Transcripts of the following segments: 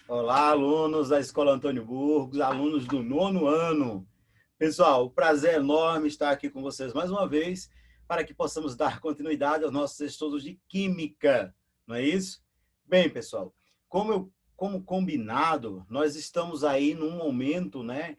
Olá, alunos da Escola Antônio Burgos, alunos do 9º ano. Pessoal, o prazer enorme estar aqui com vocês mais uma vez para que possamos dar continuidade aos nossos estudos de Química, não é isso? Bem, pessoal, como combinado, nós estamos aí num momento, né,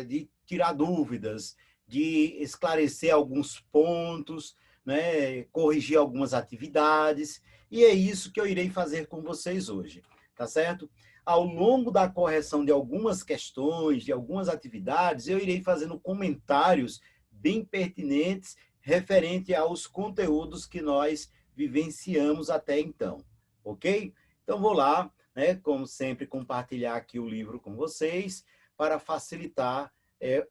de tirar dúvidas, de esclarecer alguns pontos, né, corrigir algumas atividades, e é isso que eu irei fazer com vocês hoje, tá certo? Ao longo da correção de algumas questões, de algumas atividades, eu irei fazendo comentários bem pertinentes referente aos conteúdos que nós vivenciamos até então, ok? Então, vou lá, né, como sempre, compartilhar aqui o livro com vocês para facilitar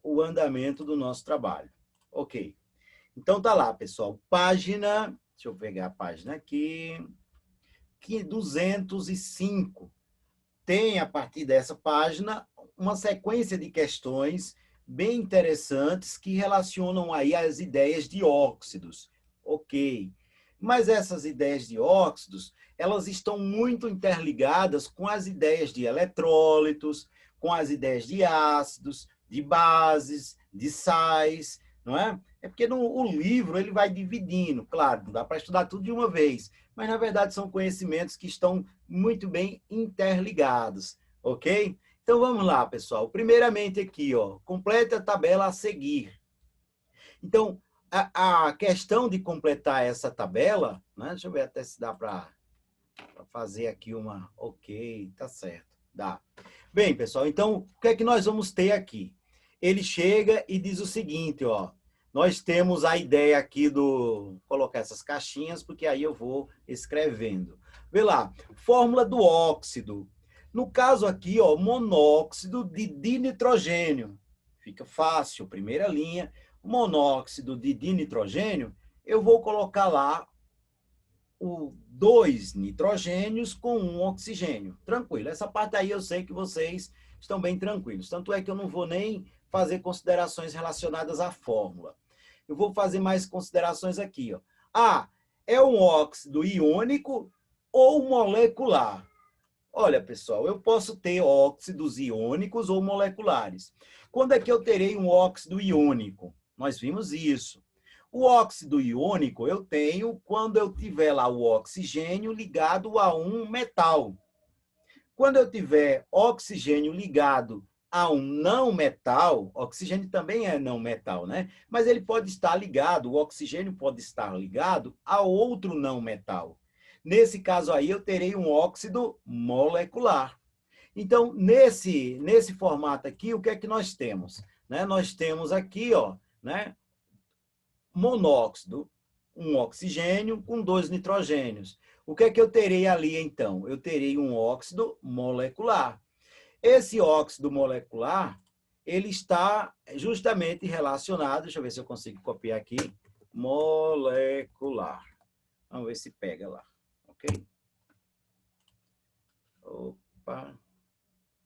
o andamento do nosso trabalho. Ok. Então, tá lá, pessoal. Página, deixa eu pegar a página aqui, 205. Tem, a partir dessa página, uma sequência de questões bem interessantes que relacionam aí as ideias de óxidos. Ok. Mas essas ideias de óxidos, elas estão muito interligadas com as ideias de eletrólitos, com as ideias de ácidos, de bases, de sais, não é? É porque o livro ele vai dividindo, claro, não dá para estudar tudo de uma vez, mas na verdade são conhecimentos que estão muito bem interligados, ok? Então vamos lá, pessoal. Primeiramente aqui, ó, complete a tabela a seguir. Então, a questão de completar essa tabela, né? Deixa eu ver até se dá para fazer aqui uma... Ok, tá certo, dá. Bem, pessoal, então, o que é que nós vamos ter aqui? Ele chega e diz o seguinte, ó, nós temos a ideia aqui do... Vou colocar essas caixinhas, porque aí eu vou escrevendo. Vê lá, fórmula do óxido. No caso aqui, ó, monóxido de dinitrogênio. Fica fácil, primeira linha. Monóxido de dinitrogênio, eu vou colocar lá o 2 nitrogênios com 1 oxigênio. Tranquilo, essa parte aí eu sei que vocês estão bem tranquilos. Tanto é que eu não vou nem fazer considerações relacionadas à fórmula. Eu vou fazer mais considerações aqui. Ó. Ah, é um óxido iônico ou molecular? Olha, pessoal, eu posso ter óxidos iônicos ou moleculares. Quando é que eu terei um óxido iônico? Nós vimos isso. O óxido iônico eu tenho quando eu tiver lá o oxigênio ligado a um metal. Quando eu tiver oxigênio ligado a um não metal, oxigênio também é não metal, né? Mas ele pode estar ligado, o oxigênio pode estar ligado a outro não metal. Nesse caso aí, eu terei um óxido molecular. Então, nesse formato aqui, o que é que nós temos? Né? Nós temos aqui, ó, né? Monóxido, um oxigênio com 2 nitrogênios. O que é que eu terei ali, então? Eu terei um óxido molecular. Esse óxido molecular, ele está justamente relacionado, deixa eu ver se eu consigo copiar aqui, molecular. Vamos ver se pega lá, ok? Opa.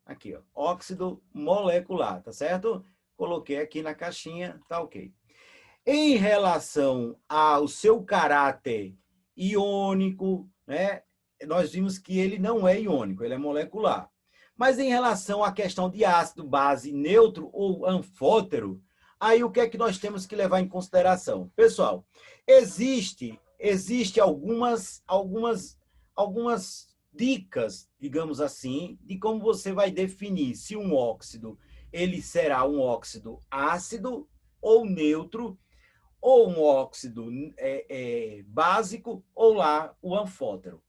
Aqui, ó, óxido molecular, tá certo? Coloquei aqui na caixinha, tá ok. Em relação ao seu caráter iônico, né, nós vimos que ele não é iônico, ele é molecular. Mas em relação à questão de ácido, base, neutro ou anfótero, aí o que é que nós temos que levar em consideração? Pessoal, existe algumas dicas, digamos assim, de como você vai definir se um óxido ele será um óxido ácido ou neutro, ou um óxido básico, ou lá o anfótero.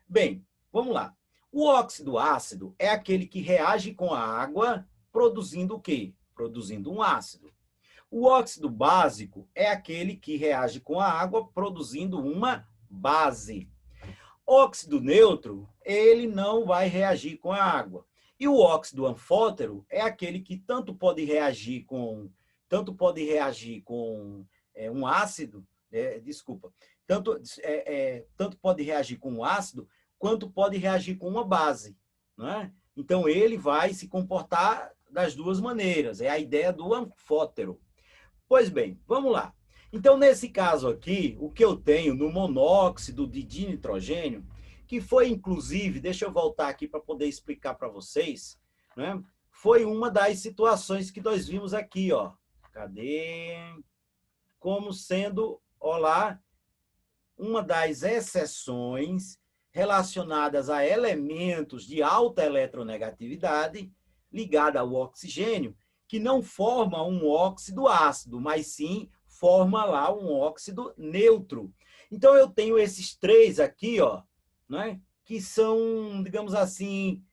Bem, vamos lá. O óxido ácido é aquele que reage com a água, produzindo o quê? Produzindo um ácido. O óxido básico é aquele que reage com a água, produzindo uma base. Óxido neutro, ele não vai reagir com a água. E o óxido anfótero é aquele que tanto pode reagir com um ácido, tanto pode reagir com um ácido, quanto pode reagir com uma base. Não é? Então, ele vai se comportar das duas maneiras. É a ideia do anfótero. Pois bem, vamos lá. Então, nesse caso aqui, o que eu tenho no monóxido de dinitrogênio, que foi, inclusive, deixa eu voltar aqui para poder explicar para vocês, né? Foi uma das situações que nós vimos aqui, ó. Cadê? Como sendo, ó lá, uma das exceções relacionadas a elementos de alta eletronegatividade ligada ao oxigênio, que não forma um óxido ácido, mas sim forma lá um óxido neutro. Então, eu tenho esses três aqui, ó, né, que são, digamos assim,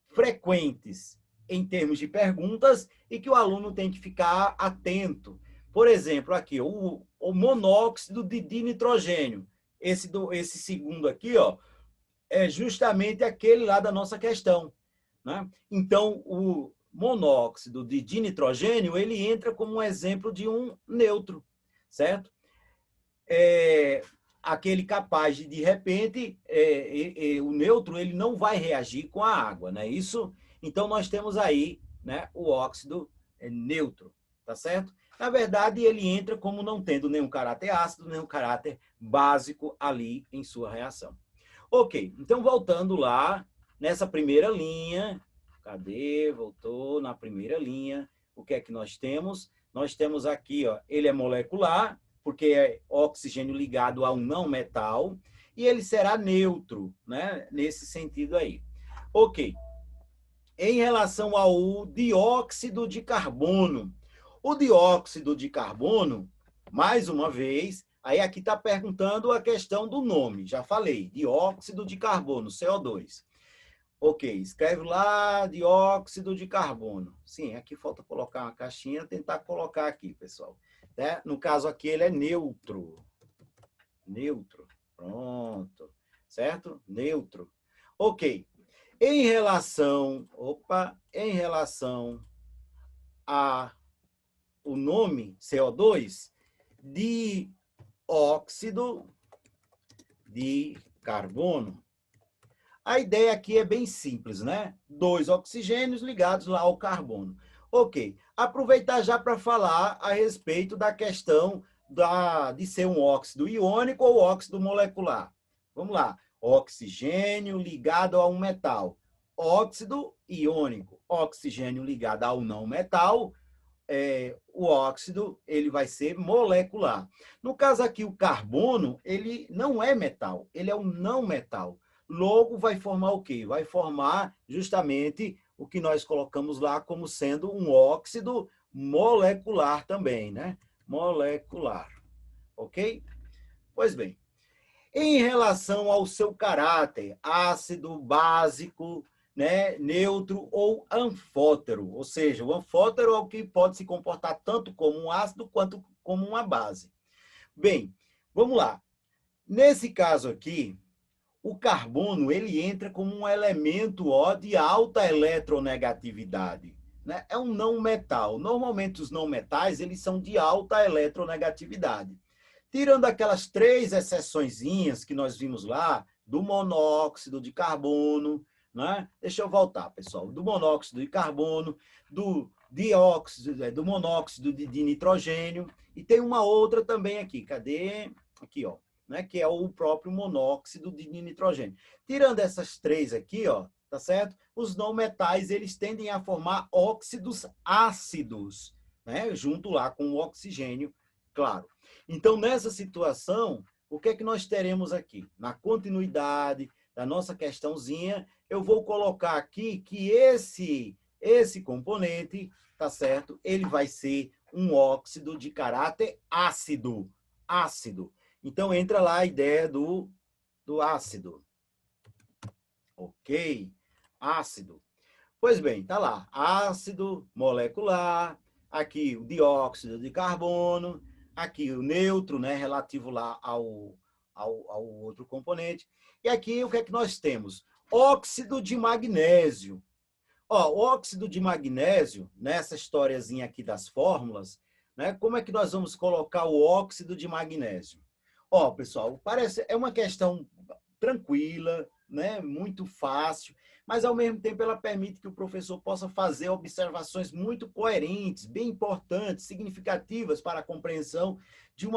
frequentes em termos de perguntas e que o aluno tem que ficar atento. Por exemplo, aqui, o monóxido de dinitrogênio. Esse segundo aqui, ó, é justamente aquele lá da nossa questão, né? Então, o monóxido de dinitrogênio, ele entra como um exemplo de um neutro, certo? Aquele capaz de repente, o neutro ele não vai reagir com a água, né? Isso, então nós temos aí, né, o óxido neutro, tá certo? Na verdade, ele entra como não tendo nenhum caráter ácido, nenhum caráter básico ali em sua reação. Ok, então voltando lá, nessa primeira linha, cadê? Voltou na primeira linha, o que é que nós temos? Nós temos aqui, ó, ele é molecular, porque é oxigênio ligado a um não metal, e ele será neutro, né? Nesse sentido aí. Ok. Em relação ao dióxido de carbono. O dióxido de carbono, mais uma vez, aí aqui está perguntando a questão do nome. Já falei, dióxido de carbono, CO2. Ok, escreve lá dióxido de carbono. Sim, aqui falta colocar uma caixinha, tentar colocar aqui, pessoal. Né? No caso aqui, ele é neutro. Neutro. Pronto. Certo? Neutro. Ok. Em relação a o nome CO2, dióxido de carbono. A ideia aqui é bem simples, né? 2 oxigênios ligados lá ao carbono. Ok. Aproveitar já para falar a respeito da questão de ser um óxido iônico ou óxido molecular. Vamos lá. Oxigênio ligado a um metal. Óxido iônico. Oxigênio ligado ao não metal. O óxido ele vai ser molecular. No caso aqui, o carbono, ele não é metal, ele é um não metal. Logo, vai formar o quê? Vai formar justamente o que nós colocamos lá como sendo um óxido molecular também, né? Molecular. Ok? Pois bem, em relação ao seu caráter, ácido, básico, né, neutro ou anfótero, ou seja, o anfótero é o que pode se comportar tanto como um ácido quanto como uma base. Bem, vamos lá. Nesse caso aqui, o carbono ele entra como um elemento de alta eletronegatividade. Né? É um não metal. Normalmente os não metais eles são de alta eletronegatividade. Tirando aquelas 3 exceçõezinhas que nós vimos lá, do monóxido de carbono, né? Deixa eu voltar, pessoal. Do monóxido de carbono, do dióxido, do monóxido de nitrogênio, e tem uma outra também aqui. Cadê? Aqui, ó. Né? Que é o próprio monóxido de nitrogênio. Tirando essas 3 aqui, ó, tá certo? Os não metais, eles tendem a formar óxidos ácidos, né? Junto lá com o oxigênio, claro. Então, nessa situação, o que é que nós teremos aqui? Na continuidade da nossa questãozinha, eu vou colocar aqui que esse componente, tá certo? Ele vai ser um óxido de caráter ácido. Ácido. Então, entra lá a ideia do ácido. Ok? Ácido. Pois bem, tá lá. Ácido molecular, aqui o dióxido de carbono, aqui o neutro, né, relativo lá ao outro componente. E aqui o que é que nós temos? Óxido de magnésio. Ó, o óxido de magnésio, nessa historiazinha aqui das fórmulas, né, como é que nós vamos colocar o óxido de magnésio? Ó, pessoal, é uma questão tranquila, né, muito fácil, mas ao mesmo tempo ela permite que o professor possa fazer observações muito coerentes, bem importantes, significativas para a compreensão de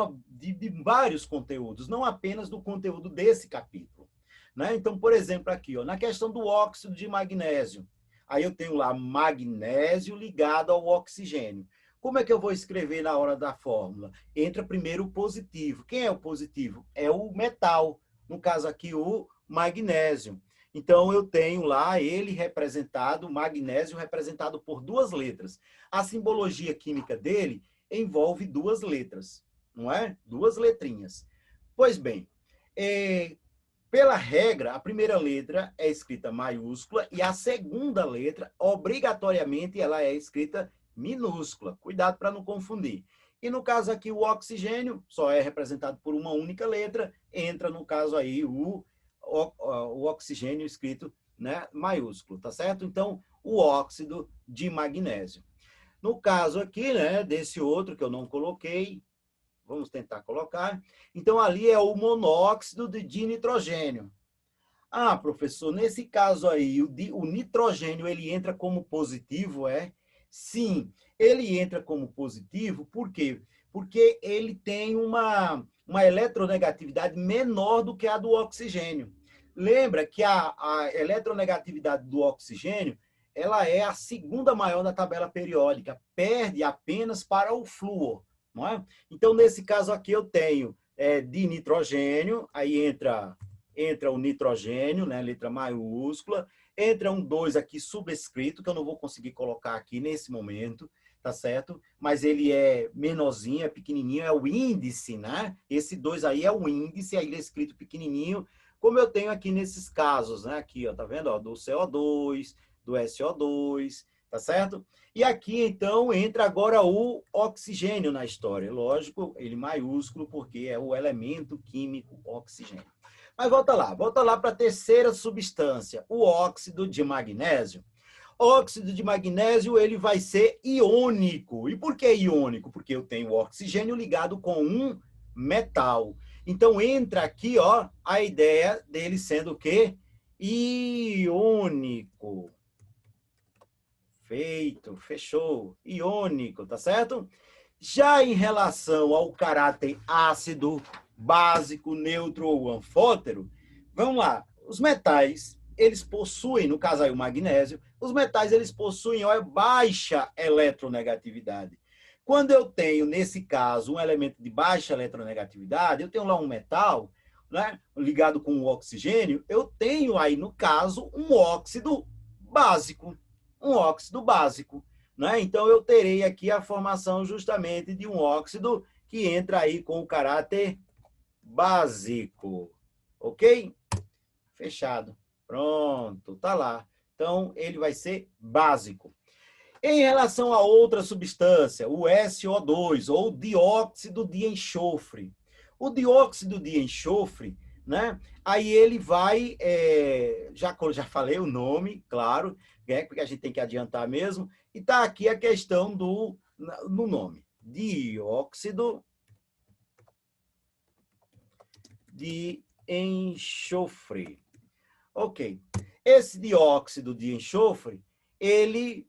vários conteúdos, não apenas do conteúdo desse capítulo. né? Então, por exemplo, aqui, ó, na questão do óxido de magnésio, aí eu tenho lá magnésio ligado ao oxigênio. Como é que eu vou escrever na hora da fórmula? Entra primeiro o positivo. Quem é o positivo? É o metal. No caso aqui, o magnésio. Então, eu tenho lá ele representado, o magnésio representado por duas letras. A simbologia química dele envolve duas letras, não é? Duas letrinhas. Pois bem, pela regra, a primeira letra é escrita maiúscula e a segunda letra, obrigatoriamente, ela é escrita minúscula. Cuidado para não confundir. E no caso aqui, o oxigênio só é representado por uma única letra, entra no caso aí o oxigênio escrito, né, maiúsculo, tá certo? Então, o óxido de magnésio. No caso aqui, né, desse outro que eu não coloquei, vamos tentar colocar. Então, ali é o monóxido de nitrogênio. Ah, professor, nesse caso aí, o nitrogênio, ele entra como positivo, é? Sim, ele entra como positivo, por quê? Porque ele tem uma eletronegatividade menor do que a do oxigênio. Lembra que a eletronegatividade do oxigênio, ela é a segunda maior da tabela periódica, perde apenas para o flúor, não é? Então, nesse caso aqui, eu tenho de nitrogênio, aí entra o nitrogênio, né, letra maiúscula, entra um 2 aqui subscrito, que eu não vou conseguir colocar aqui nesse momento, tá certo? Mas ele é menorzinho, é pequenininho, é o índice, né? Esse 2 aí é o índice, aí ele é escrito pequenininho, como eu tenho aqui nesses casos, né? Aqui, ó, tá vendo? Ó, do CO2, do SO2, tá certo? E aqui, então, entra agora o oxigênio na história. Lógico, ele maiúsculo, porque é o elemento químico oxigênio. Mas volta lá para a terceira substância, o óxido de magnésio. Óxido de magnésio, ele vai ser iônico. E por que iônico? Porque eu tenho o oxigênio ligado com um metal. Então, entra aqui, ó, a ideia dele sendo o quê? Iônico. Feito, fechou. Iônico, tá certo? Já em relação ao caráter ácido, básico, neutro ou anfótero, vamos lá. Os metais, eles possuem, no caso aí o magnésio, os metais eles possuem baixa eletronegatividade. Quando eu tenho, nesse caso, um elemento de baixa eletronegatividade, eu tenho lá um metal, né, ligado com o oxigênio, eu tenho aí, no caso, um óxido básico. Um óxido básico. Né? Então, eu terei aqui a formação justamente de um óxido que entra aí com o caráter básico. Ok? Fechado. Pronto, tá lá. Então, ele vai ser básico. Em relação a outra substância, o SO2, ou dióxido de enxofre. O dióxido de enxofre, né? Aí ele vai, já falei o nome, claro, porque a gente tem que adiantar mesmo, e está aqui a questão no nome. Dióxido de enxofre. Ok. Esse dióxido de enxofre, ele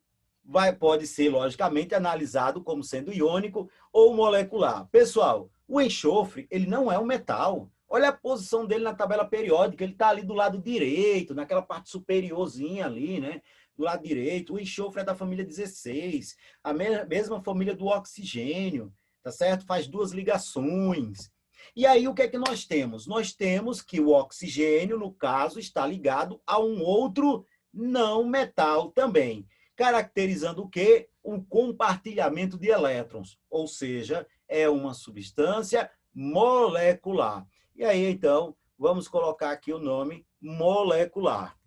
pode ser, logicamente, analisado como sendo iônico ou molecular. Pessoal, o enxofre, ele não é um metal. Olha a posição dele na tabela periódica, ele está ali do lado direito, naquela parte superiorzinha ali, né? Do lado direito. O enxofre é da família 16, a mesma família do oxigênio, tá certo? Faz duas ligações. E aí, o que é que nós temos? Nós temos que o oxigênio, no caso, está ligado a um outro não metal também, caracterizando o quê? Um compartilhamento de elétrons, ou seja, é uma substância molecular. E aí, então, vamos colocar aqui o nome molecular.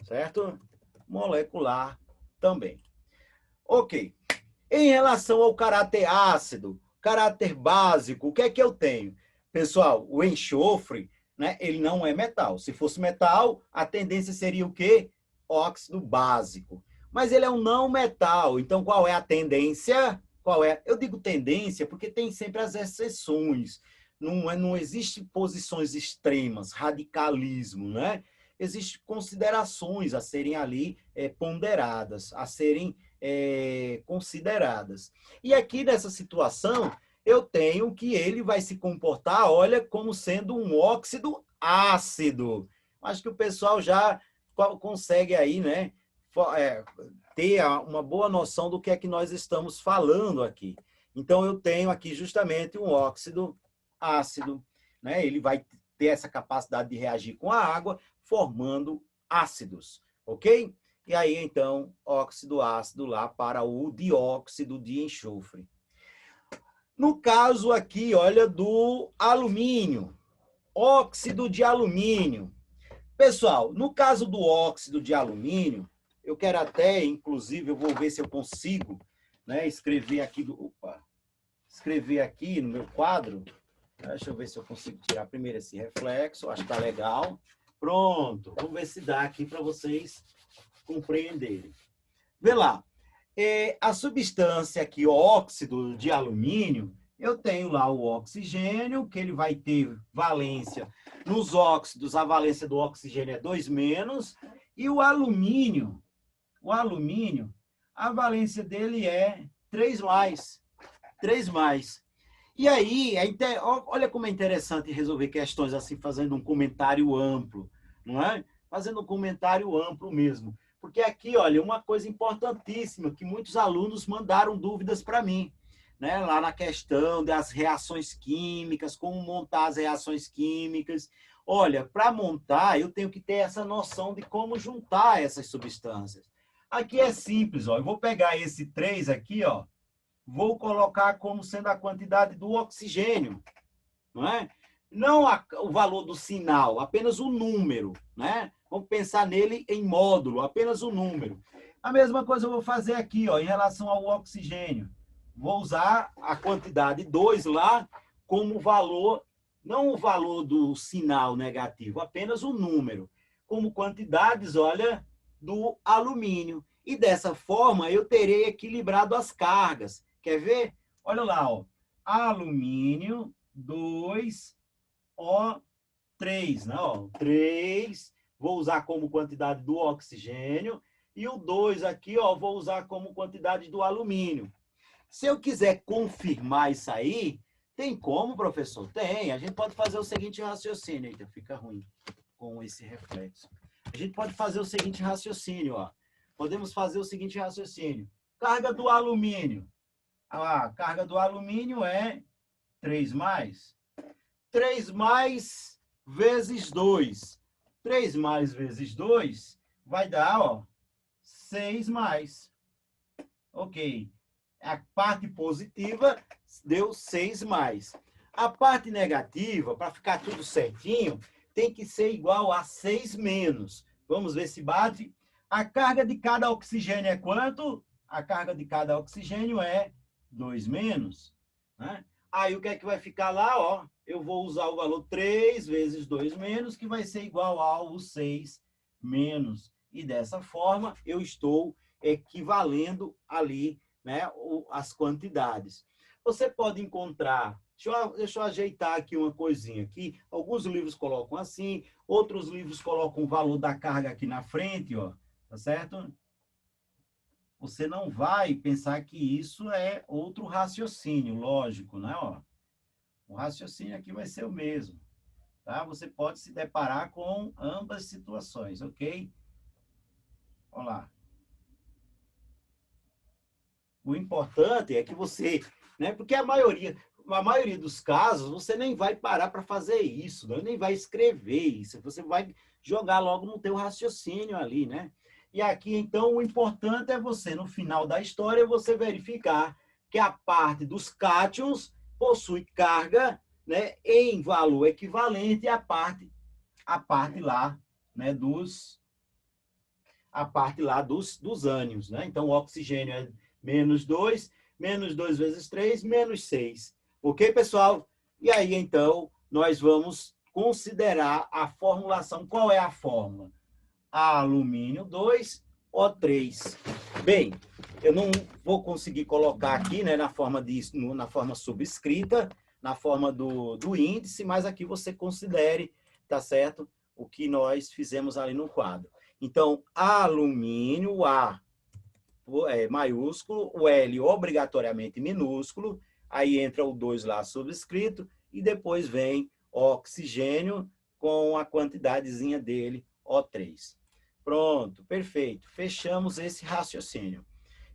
Certo? Molecular também. Ok. Em relação ao caráter ácido, caráter básico, o que é que eu tenho? Pessoal, o enxofre, né, ele não é metal. Se fosse metal, a tendência seria o quê? Óxido básico. Mas ele é um não metal. Então, qual é a tendência? Qual é? Eu digo tendência porque tem sempre as exceções. Não existe posições extremas, radicalismo, né? Existem considerações a serem ali ponderadas, a serem consideradas. E aqui nessa situação, eu tenho que ele vai se comportar, olha, como sendo um óxido ácido. Acho que o pessoal já consegue aí, né, ter uma boa noção do que é que nós estamos falando aqui. Então, eu tenho aqui justamente um óxido ácido, né? Ele vai ter essa capacidade de reagir com a água, formando ácidos, ok? E aí, então, óxido ácido lá para o dióxido de enxofre. No caso aqui, olha, do alumínio, óxido de alumínio. Pessoal, no caso do óxido de alumínio, eu quero até, inclusive, eu vou ver se eu consigo, né, escrever aqui no meu quadro. Deixa eu ver se eu consigo tirar primeiro esse reflexo, acho que tá legal. Pronto, vamos ver se dá aqui para vocês compreenderem. Vê lá, a substância aqui, o óxido de alumínio, eu tenho lá o oxigênio, que ele vai ter valência. Nos óxidos, a valência do oxigênio é 2-, e o alumínio, a valência dele é 3+. 3+. E aí, olha como é interessante resolver questões assim, fazendo um comentário amplo, não é? Fazendo um comentário amplo mesmo. Porque aqui, olha, uma coisa importantíssima, que muitos alunos mandaram dúvidas para mim, né? Lá na questão das reações químicas, como montar as reações químicas. Olha, para montar, eu tenho que ter essa noção de como juntar essas substâncias. Aqui é simples, ó. Eu vou pegar esse 3 aqui, ó, vou colocar como sendo a quantidade do oxigênio, não é? Não o valor do sinal, apenas o número, né? Vamos pensar nele em módulo, apenas o número. A mesma coisa eu vou fazer aqui, ó, em relação ao oxigênio. Vou usar a quantidade 2 lá como valor, não o valor do sinal negativo, apenas o número, como quantidades, olha, do alumínio. E dessa forma eu terei equilibrado as cargas. Quer ver? Olha lá, ó. Alumínio 2O3, né? Ó, 3, vou usar como quantidade do oxigênio, e o 2 aqui, ó, vou usar como quantidade do alumínio. Se eu quiser confirmar isso aí, tem como, professor? Tem. A gente pode fazer o seguinte raciocínio. Eita, fica ruim com esse reflexo. A gente pode fazer o seguinte raciocínio, ó. Podemos fazer o seguinte raciocínio. Carga do alumínio. A carga do alumínio é 3+. 3+ vezes 2. 3+ vezes 2 vai dar, ó, 6+. Ok. A parte positiva deu 6+. A parte negativa, para ficar tudo certinho, tem que ser igual a 6-. Vamos ver se bate. A carga de cada oxigênio é quanto? A carga de cada oxigênio é 2-. Né? Aí o que é que vai ficar lá? Ó, eu vou usar o valor 3 vezes 2-, que vai ser igual ao 6-. E dessa forma eu estou equivalendo ali, né, as quantidades. Você pode encontrar, deixa eu ajeitar aqui uma coisinha aqui. Alguns livros colocam assim, outros livros colocam o valor da carga aqui na frente, ó, tá certo? Você não vai pensar que isso é outro raciocínio, lógico, né? Ó, o raciocínio aqui vai ser o mesmo, tá? Você pode se deparar com ambas situações, ok? Olha lá. O importante é que você, né? Porque a maioria dos casos, você nem vai parar para fazer isso, né? Nem vai escrever isso, você vai jogar logo no teu raciocínio ali, né? E aqui, então, o importante é você, no final da história, você verificar que a parte dos cátions possui carga, né, em valor equivalente à parte lá, né, dos ânions, né? Então, o oxigênio é -2, -2 vezes 3, -6. Ok, pessoal? E aí, então, nós vamos considerar a formulação. Qual é a fórmula? Alumínio 2O3. Bem, eu não vou conseguir colocar aqui, né, na forma subscrita, na forma do índice, mas aqui você considere, tá certo? O que nós fizemos ali no quadro. Então, alumínio, A maiúsculo, o L obrigatoriamente minúsculo, aí entra o 2 lá subscrito, e depois vem oxigênio com a quantidadezinha dele, O3. Pronto, perfeito. Fechamos esse raciocínio.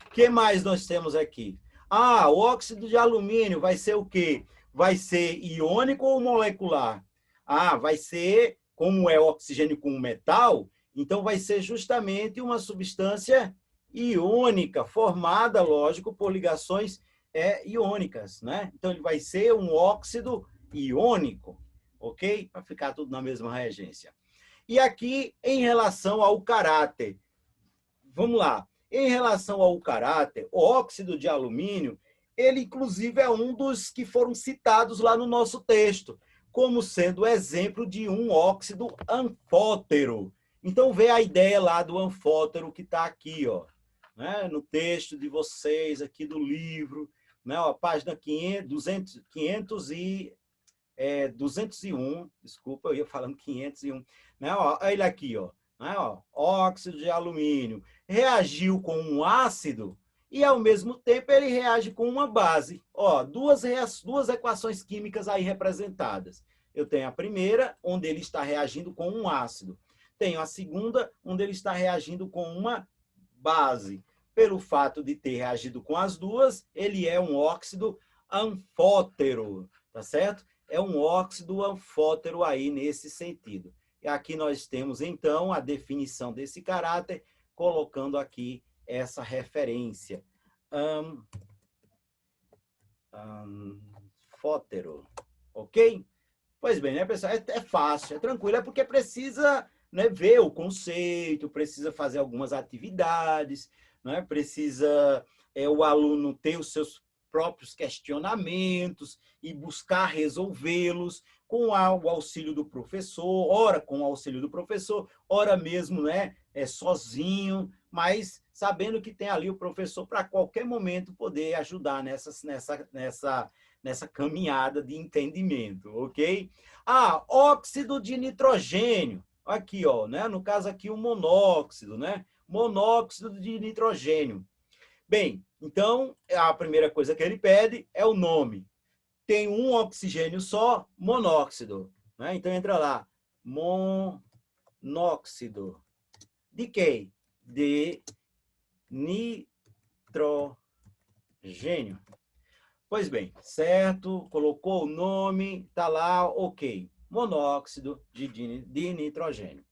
O que mais nós temos aqui? Ah, o óxido de alumínio vai ser o quê? Vai ser iônico ou molecular? Ah, vai ser, como é oxigênio com metal, então vai ser justamente uma substância iônica, formada, lógico, por ligações iônicas, né? Então ele vai ser um óxido iônico, ok? Para ficar tudo na mesma regência. E aqui, em relação ao caráter, vamos lá. Em relação ao caráter, o óxido de alumínio, ele inclusive é um dos que foram citados lá no nosso texto, como sendo exemplo de um óxido anfótero. Então, vê a ideia lá do anfótero que está aqui, ó, né, no texto de vocês, aqui do livro, né, ó, página 201, desculpa, eu ia falando 501, né, ó, olha ele aqui, ó, né, ó, óxido de alumínio, reagiu com um ácido e, ao mesmo tempo, ele reage com uma base. Ó, duas equações químicas aí representadas. Eu tenho a primeira, onde ele está reagindo com um ácido. Tenho a segunda, onde ele está reagindo com uma base. Pelo fato de ter reagido com as duas, ele é um óxido anfótero, tá certo? É um óxido anfótero aí nesse sentido. E aqui nós temos, então, a definição desse caráter, colocando aqui essa referência. Anfótero, ok? Pois bem, né, pessoal? É fácil, é tranquilo, é porque precisa, né, ver o conceito, precisa fazer algumas atividades, né, precisa o aluno ter os seus próprios questionamentos e buscar resolvê-los com o auxílio do professor, ora com o auxílio do professor, ora mesmo, né, sozinho, mas sabendo que tem ali o professor para qualquer momento poder ajudar nessa caminhada de entendimento, ok? Ah, óxido de nitrogênio. Aqui, ó, né? No caso aqui o monóxido, né? Monóxido de nitrogênio. Bem, então a primeira coisa que ele pede é o nome. Tem um oxigênio só, monóxido, né? Então entra lá, monóxido. De quê? De nitrogênio. Pois bem, certo, colocou o nome, está lá, ok. Monóxido de nitrogênio.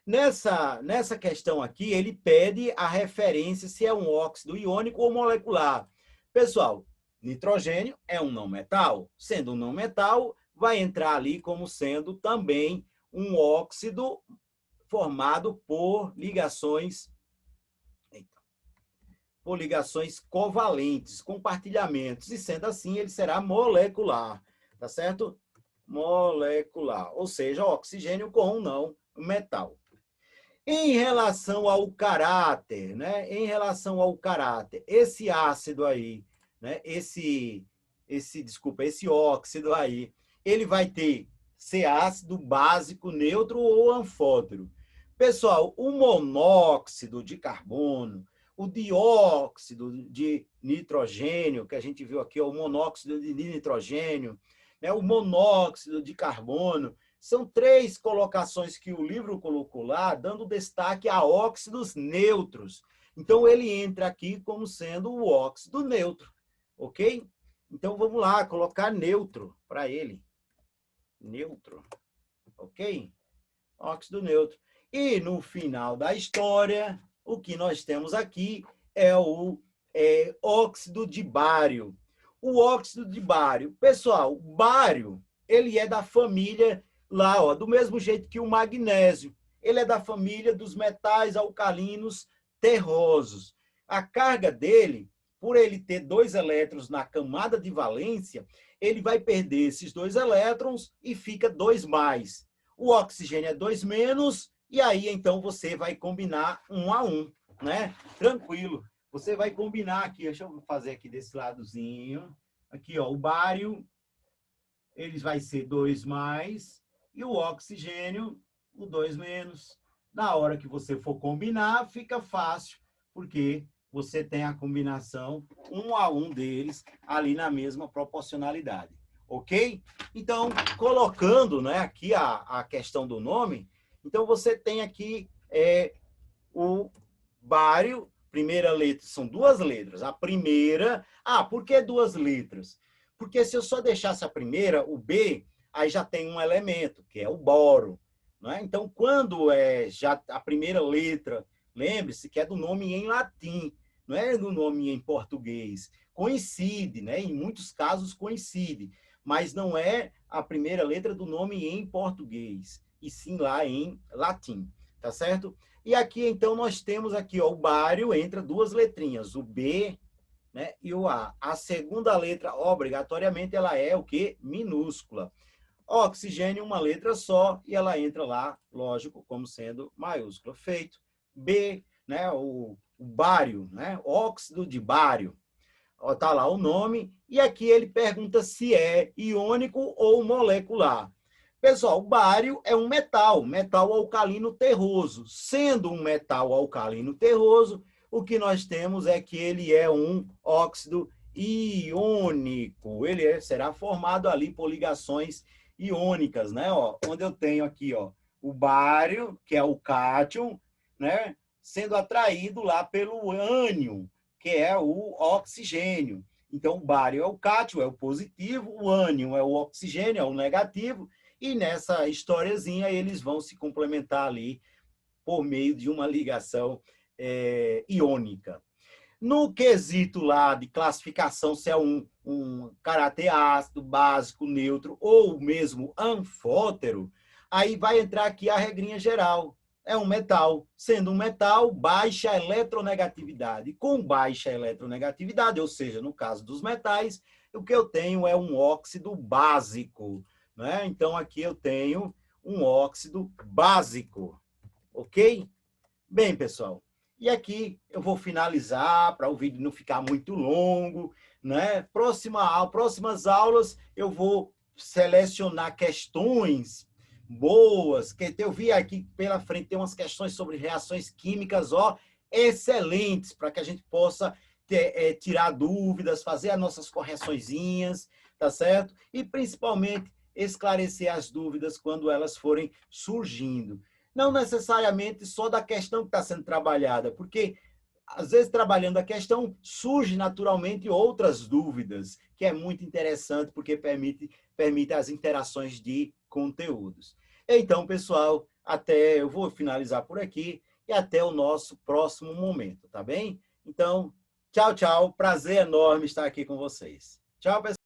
Nessa questão aqui, ele pede a referência se é um óxido iônico ou molecular. Pessoal, nitrogênio é um não metal. Sendo um não metal, vai entrar ali como sendo também um óxido formado por ligações covalentes, compartilhamentos, e sendo assim, ele será molecular, tá certo? Molecular, ou seja, oxigênio com um não metal. Em relação ao caráter, né? Em relação ao caráter, esse ácido aí, né? Esse óxido aí, ele vai ser ácido, básico, neutro ou anfótero. Pessoal, o monóxido de carbono, o dióxido de nitrogênio, que a gente viu aqui, o monóxido de nitrogênio, né? O monóxido de carbono, são 3 colocações que o livro colocou lá, dando destaque a óxidos neutros. Então, ele entra aqui como sendo o óxido neutro, ok? Então, vamos lá, colocar neutro para ele. Neutro, ok? Óxido neutro. E, no final da história, o que nós temos aqui é o óxido de bário. O óxido de bário. Pessoal, o bário, ele é da família lá, ó, do mesmo jeito que o magnésio. Ele é da família dos metais alcalinos terrosos. A carga dele, por ele ter 2 elétrons na camada de valência, ele vai perder esses 2 elétrons e fica 2 mais. O oxigênio é 2 menos, e aí então você vai combinar 1 a 1, né? Tranquilo. Você vai combinar aqui, deixa eu fazer aqui desse ladozinho. Aqui, ó, o bário, ele vai ser 2 mais, e o oxigênio, o 2 menos. Na hora que você for combinar, fica fácil, porque você tem a combinação um a um deles ali na mesma proporcionalidade. Ok? Então, colocando, né, aqui a questão do nome, então você tem aqui o bário, primeira letra, são duas letras. A primeira, por que duas letras? Porque se eu só deixasse a primeira, o B, aí já tem um elemento, que é o boro. Né? Então, quando já a primeira letra, lembre-se que é do nome em latim, não é do nome em português. Coincide, né? Em muitos casos coincide, mas não é a primeira letra do nome em português, e sim lá em latim, tá certo? E aqui, então, nós temos aqui, ó, o bário, entra duas letrinhas, o B, né, e o A. A segunda letra, obrigatoriamente, ela é o quê? Minúscula. Oxigênio, uma letra só, e ela entra lá, lógico, como sendo maiúscula. Feito. B, né, o bário, né, óxido de bário. Está lá o nome, e aqui ele pergunta se é iônico ou molecular. Pessoal, o bário é um metal alcalino terroso. Sendo um metal alcalino terroso, o que nós temos é que ele é um óxido iônico. Ele será formado ali por ligações iônicas, né? Ó, onde eu tenho aqui, ó, o bário, que é o cátion, né? Sendo atraído lá pelo ânion, que é o oxigênio. Então, o bário é o cátion, é o positivo, o ânion é o oxigênio, é o negativo, e nessa historiazinha eles vão se complementar ali por meio de uma ligação iônica. No quesito lá de classificação, se é um caráter ácido, básico, neutro ou mesmo anfótero, aí vai entrar aqui a regrinha geral. É um metal. Sendo um metal, baixa eletronegatividade. Com baixa eletronegatividade, ou seja, no caso dos metais, o que eu tenho é um óxido básico. Né? Então, aqui eu tenho um óxido básico. Ok? Bem, pessoal, e aqui eu vou finalizar para o vídeo não ficar muito longo, né? Próximas aulas eu vou selecionar questões boas, que eu vi aqui pela frente tem umas questões sobre reações químicas, ó, excelentes, para que a gente possa tirar dúvidas, fazer as nossas correçõezinhas, tá certo? E principalmente esclarecer as dúvidas quando elas forem surgindo. Não necessariamente só da questão que está sendo trabalhada, porque, às vezes, trabalhando a questão, surge naturalmente outras dúvidas, que é muito interessante, porque permite as interações de conteúdos. Então, pessoal, eu vou finalizar por aqui e até o nosso próximo momento, tá bem? Então, tchau, tchau. Prazer enorme estar aqui com vocês. Tchau, pessoal.